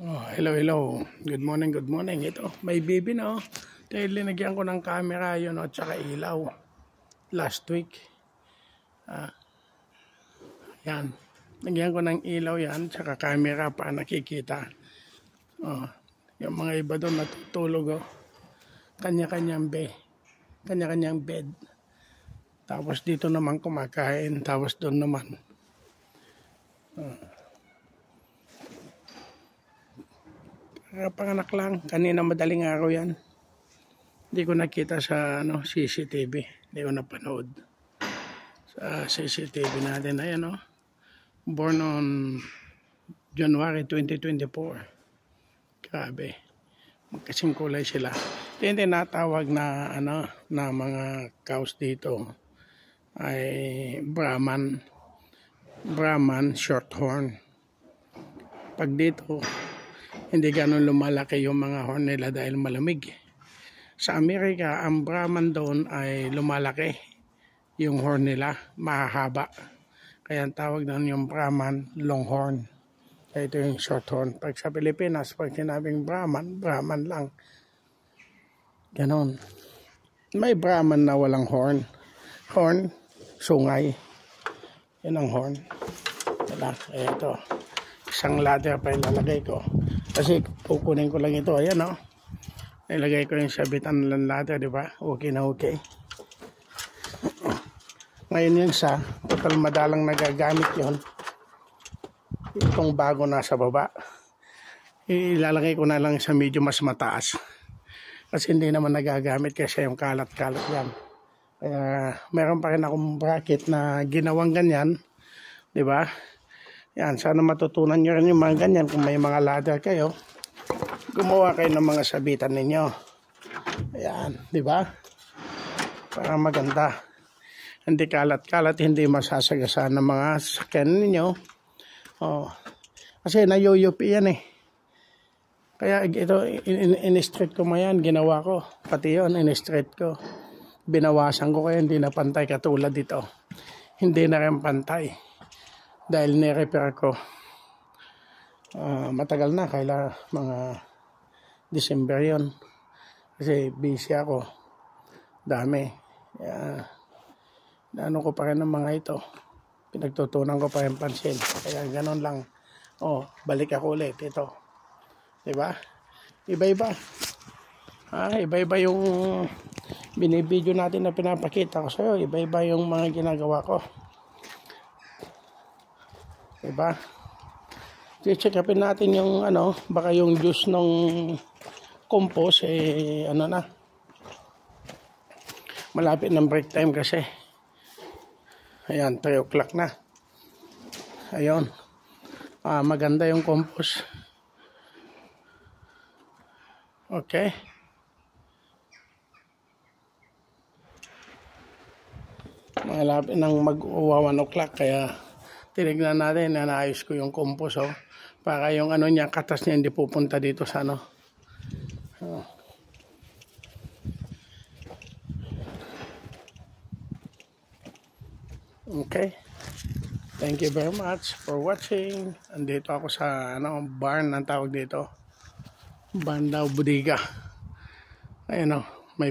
Oh, hello, hello. Good morning, good morning. Ito, may baby na oh. Dahil linagyan ko ng camera yun at saka ilaw. Last week. Yan. Nagyan ko ng ilaw yan, saka camera pa nakikita. Oh, yung mga iba doon natutulog oh. Kanya-kanyang bed. Tapos dito naman kumakain, tapos doon naman. Panganak lang, kanina madaling araw yan. Hindi ko nakita sa CCTV, hindi ko napanood. Sa CCTV natin, ayan born on January 2024. Grabe, magkasing kulay sila. Yung tinatawag na na mga cows dito ay Brahman Shorthorn. Pag dito hindi ganun lumalaki yung mga horn nila dahil malamig. Sa Amerika, ang Brahman doon ay lumalaki. Yung horn nila, mahahaba. Kaya ang tawag doon yung Brahman Longhorn. Kaya ito yung Shorthorn. Pag sa Pilipinas, pag sinabing Brahman lang. Ganon. May Brahman na walang horn. Horn, sungay. Yan ang horn. Ito. Isang ladder pa ilalagay ko. Kasi kukunin ko lang ito. Ayan ilagay ko yung sabitan ng ladder, di ba? Okay na okay. Ngayon yung total madalang nagagamit yon. Itong bago nasa baba. Ilalagay ko na lang sa medyo mas mataas. Kasi hindi naman nagagamit kasi yung kalat-kalat yan. Kaya meron pa rin akong bracket na ginawang ganyan. Di ba? Yan, sana matutunan nyo rin yung mga ganyan. Kung may mga ladder kayo, gumawa kayo ng mga sabitan ninyo. Ayan, di ba? Para maganda. Hindi kalat-kalat, hindi masasagasaan ng mga sakyan ninyo. Kasi nayuyupi yan eh. Kaya ito, in-straight ko mayan, ginawa ko. Pati yun, in-straight ko. Binawasan ko kaya hindi na pantay katulad dito. Hindi na rin pantay. Dahil ni-repair ko. Matagal na, kaila mga December yon. Kasi busy ako. Dami. Naano ko pa rin ng mga ito. Pinagtutunan ko pa rin pansin. Kaya ganon lang. Balik ako ulit. Ito. Diba? Iba-iba. Iba-iba yung binibideo natin na pinapakita ko sa'yo. Iba-iba yung mga ginagawa ko. Diba? I-check upin natin yung baka yung juice ng compost na. Malapit ng break time kasi. Ayan, 3 o'clock na. Ayun. Maganda yung compost. Okay. Malapit ng mag-1 o'clock kaya tinignan natin na naayos ko yung compost para yung niya, katas niya hindi pupunta dito sa Okay. Thank you very much for watching. Andito ako sa barn ang tawag dito. Barn daw, bodega. Ayun may